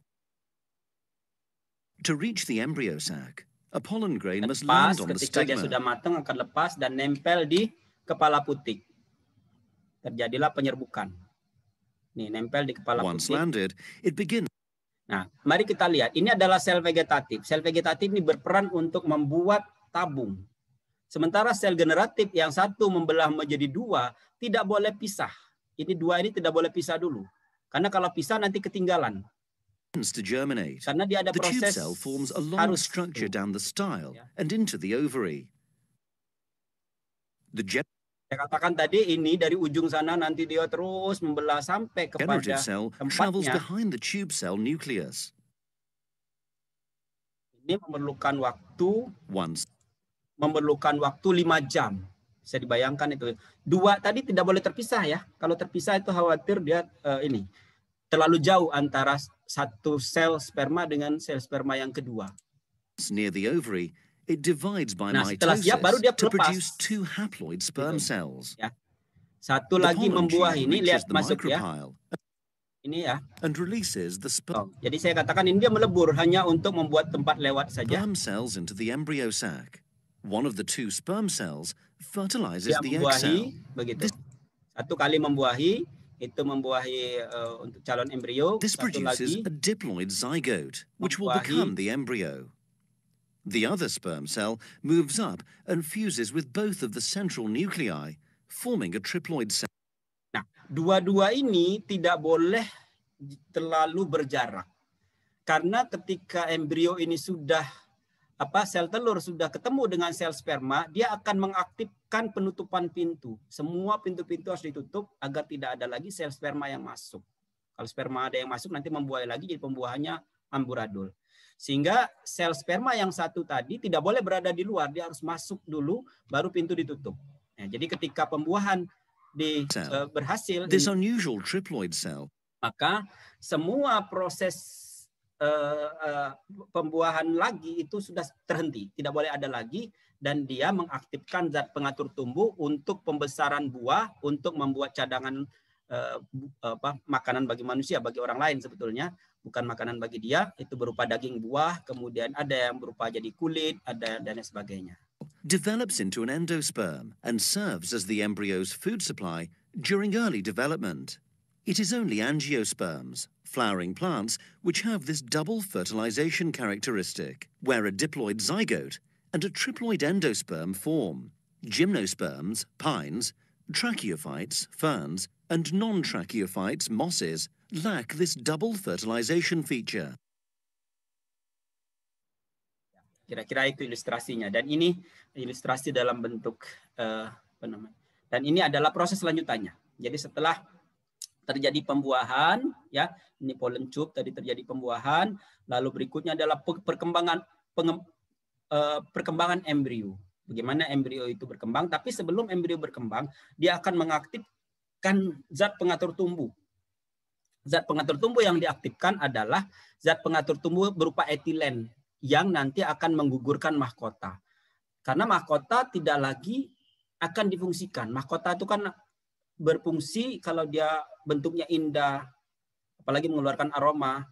To reach the embryo sac, a pollen grain must land on the Ketika dia sudah stigma. matang akan lepas dan nempel di kepala putik. Terjadilah penyerbukan. Nih, nempel di kepala Once putik. landed, it begins. Nah, mari kita lihat. Ini adalah sel vegetatif. Sel vegetatif ini berperan untuk membuat tabung. Sementara sel generatif yang satu membelah menjadi dua tidak boleh pisah. Ini dua ini tidak boleh pisah dulu. Karena kalau pisah nanti ketinggalan. To germinate. Karena dia ada The tube proses cell forms a long structure down the style and into the ovary. Saya katakan tadi ini dari ujung sana nanti dia terus membelah sampai kepada Generative cell travels tempatnya. behind the tube cell nucleus. Ini memerlukan waktu 5 jam. Bisa dibayangkan itu. Dua tadi tidak boleh terpisah ya. Kalau terpisah itu khawatir dia ini terlalu jauh antara satu sel sperma dengan sel sperma yang kedua. Near the ovary, it divides by setelah siap baru dia mitosis to lepas. produce two haploid sperm cells. Ya. Satu The lagi pollen membuah tube ini, reaches lihat the masuk ya. micropyle Ini ya. and releases the sperm Jadi saya katakan ini dia melebur hanya untuk membuat tempat lewat saja. cells into the embryo sac. One of the two sperm cells fertilizes Dia the egg cell. membuahi begitu. Satu kali membuahi, itu membuahi untuk calon embrio. This Satu produces lagi a diploid zygote, which will membuahi become the embryo. The other sperm cell moves up and fuses with both of the central nuclei, forming a triploid cell. Nah, dua-dua ini tidak boleh terlalu berjarak. Karena ketika embrio ini sudah sel telur sudah ketemu dengan sel sperma, dia akan mengaktifkan penutupan pintu. Semua pintu-pintu harus ditutup agar tidak ada lagi sel sperma yang masuk. Kalau sperma ada yang masuk nanti membuahi lagi, jadi pembuahannya amburadul. Sehingga sel sperma yang satu tadi tidak boleh berada di luar, dia harus masuk dulu, baru pintu ditutup. Nah, jadi ketika pembuahan berhasil, This unusual triploid cell, maka semua proses pembuahan lagi itu sudah terhenti, tidak boleh ada lagi, dan dia mengaktifkan zat pengatur tumbuh untuk pembesaran buah, untuk membuat cadangan makanan bagi manusia, bagi orang lain sebetulnya, bukan makanan bagi dia, itu berupa daging buah, kemudian ada yang berupa jadi kulit, ada dan sebagainya. develops into an endosperm and serves as the embryo's food supply during early development. It is only angiosperms, flowering plants, which have this double fertilization characteristic, where a diploid zygote and a triploid endosperm form. Gymnosperms, pines, tracheophytes, ferns, and non-tracheophytes, mosses, lack this double fertilization feature. Kira-kira itu ilustrasinya. Dan ini ilustrasi dalam bentuk dan ini adalah proses lanjutannya. Jadi setelah terjadi pembuahan, ya, ini pollen tube tadi terjadi pembuahan, lalu berikutnya adalah perkembangan embrio. Bagaimana embrio itu berkembang? Tapi sebelum embrio berkembang, dia akan mengaktifkan zat pengatur tumbuh. Zat pengatur tumbuh yang diaktifkan adalah zat pengatur tumbuh berupa etilen yang nanti akan menggugurkan mahkota. Karena mahkota tidak lagi akan difungsikan. Mahkota itu kan berfungsi kalau dia bentuknya indah, apalagi mengeluarkan aroma,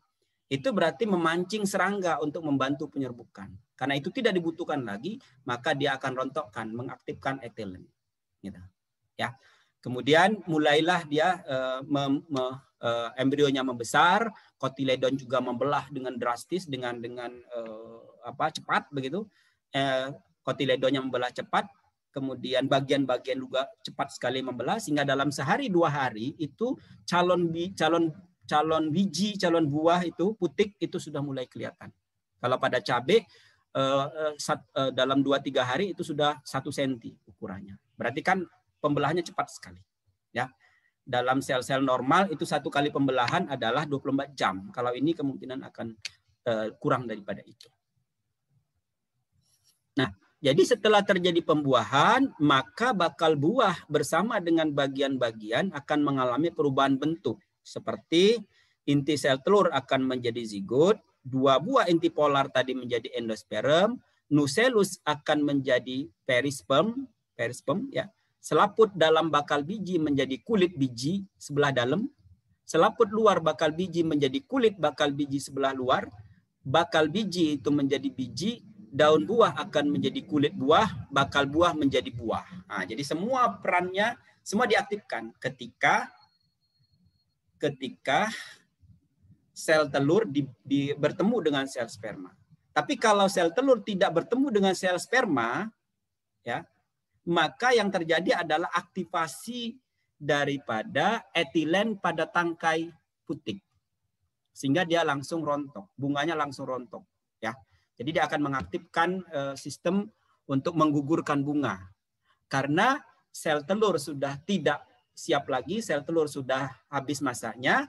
itu berarti memancing serangga untuk membantu penyerbukan. Karena itu tidak dibutuhkan lagi, maka dia akan rontokkan, mengaktifkan etilen. Gitu. Ya. Kemudian mulailah dia embrionya membesar, kotiledon juga membelah dengan drastis, dengan cepat begitu. Kotiledonnya membelah cepat. Kemudian bagian-bagian juga cepat sekali membelah sehingga dalam sehari 2 hari itu calon biji, calon buah itu putik itu sudah mulai kelihatan. Kalau pada cabai dalam 2-3 hari itu sudah 1 cm ukurannya. Berarti kan pembelahannya cepat sekali. Ya. Dalam sel-sel normal itu 1 kali pembelahan adalah 24 jam. Kalau ini kemungkinan akan kurang daripada itu. Nah, jadi setelah terjadi pembuahan, maka bakal buah bersama dengan bagian-bagian akan mengalami perubahan bentuk. Seperti inti sel telur akan menjadi zigot, 2 buah inti polar tadi menjadi endosperm, nucellus akan menjadi perisperm ya. Selaput dalam bakal biji menjadi kulit biji sebelah dalam. Selaput luar bakal biji menjadi kulit bakal biji sebelah luar. Bakal biji itu menjadi biji, daun buah akan menjadi kulit buah, bakal buah menjadi buah. Nah, jadi semua perannya semua diaktifkan ketika sel telur bertemu dengan sel sperma. Tapi kalau sel telur tidak bertemu dengan sel sperma, ya, maka yang terjadi adalah aktivasi daripada etilen pada tangkai putik. Sehingga dia langsung rontok, bunganya langsung rontok. Ya. Jadi dia akan mengaktifkan sistem untuk menggugurkan bunga. Karena sel telur sudah tidak siap lagi, sel telur sudah habis masanya,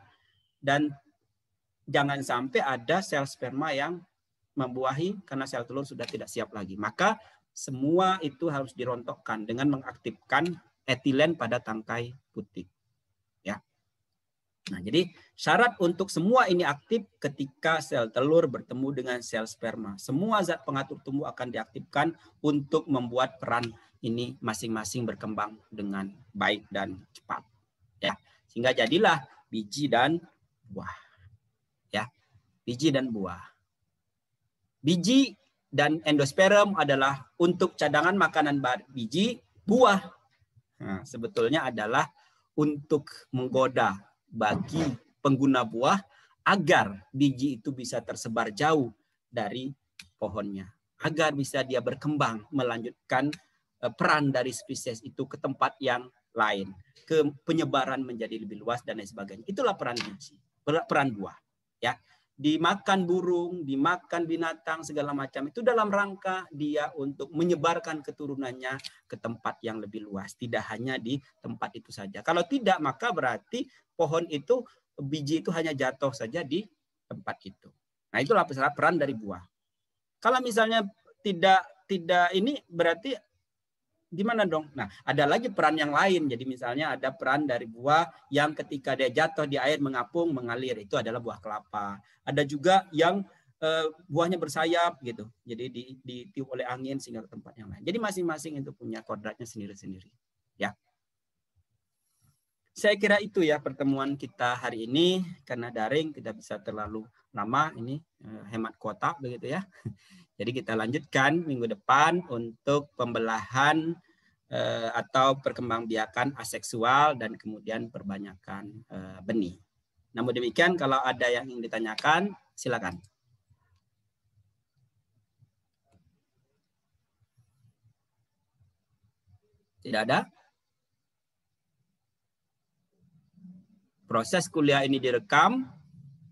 dan jangan sampai ada sel sperma yang membuahi karena sel telur sudah tidak siap lagi. Maka semua itu harus dirontokkan dengan mengaktifkan etilen pada tangkai putik. Ya. Nah, jadi syarat untuk semua ini aktif ketika sel telur bertemu dengan sel sperma. Semua zat pengatur tumbuh akan diaktifkan untuk membuat peran ini masing-masing berkembang dengan baik dan cepat. Ya. Sehingga jadilah biji dan buah. Ya. Biji dan buah. Biji dan endosperm adalah untuk cadangan makanan biji, buah. Nah, sebetulnya adalah untuk menggoda bagi pengguna buah agar biji itu bisa tersebar jauh dari pohonnya. Agar bisa dia berkembang, melanjutkan peran dari spesies itu ke tempat yang lain. Ke penyebaran menjadi lebih luas dan lain sebagainya. Itulah peran biji, peran buah. Ya. Dimakan burung, dimakan binatang, segala macam. Itu dalam rangka dia untuk menyebarkan keturunannya ke tempat yang lebih luas. Tidak hanya di tempat itu saja. Kalau tidak, maka berarti pohon itu, biji itu hanya jatuh saja di tempat itu. Nah, itulah peran dari buah. Kalau misalnya tidak ini, berarti gimana dong? Nah, ada lagi peran yang lain. Jadi misalnya ada peran dari buah yang ketika dia jatuh di air mengapung, mengalir. Itu adalah buah kelapa. Ada juga yang buahnya bersayap gitu. Jadi ditiup oleh angin sehingga ke tempat yang lain. Jadi masing-masing itu punya kodratnya sendiri-sendiri. Ya. Saya kira itu ya pertemuan kita hari ini. Karena daring tidak bisa terlalu lama ini, hemat kuota begitu ya. Jadi kita lanjutkan minggu depan untuk pembelahan atau perkembangbiakan aseksual dan kemudian perbanyakan benih. Namun demikian, kalau ada yang ingin ditanyakan, silakan. Tidak ada? Proses kuliah ini direkam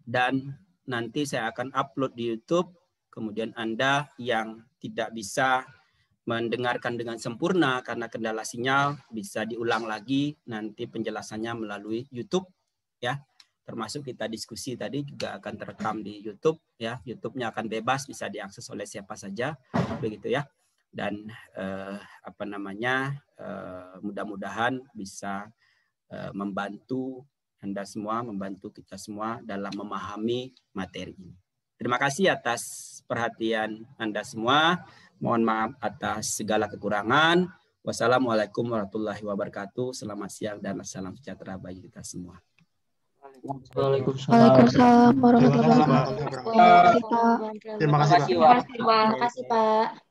dan nanti saya akan upload di YouTube. Kemudian Anda yang tidak bisa mendengarkan dengan sempurna karena kendala sinyal bisa diulang lagi nanti penjelasannya melalui YouTube ya. Termasuk kita diskusi tadi juga akan terekam di YouTube ya. YouTube-nya akan bebas, bisa diakses oleh siapa saja begitu ya. Dan mudah-mudahan bisa membantu Anda semua, membantu kita semua dalam memahami materi ini. Terima kasih atas perhatian Anda semua. Mohon maaf atas segala kekurangan. Wassalamualaikum warahmatullahi wabarakatuh. Selamat siang dan salam sejahtera bagi kita semua. Waalaikumsalam warahmatullahi wabarakatuh. Terima kasih, Pak. Terima kasih, Pak.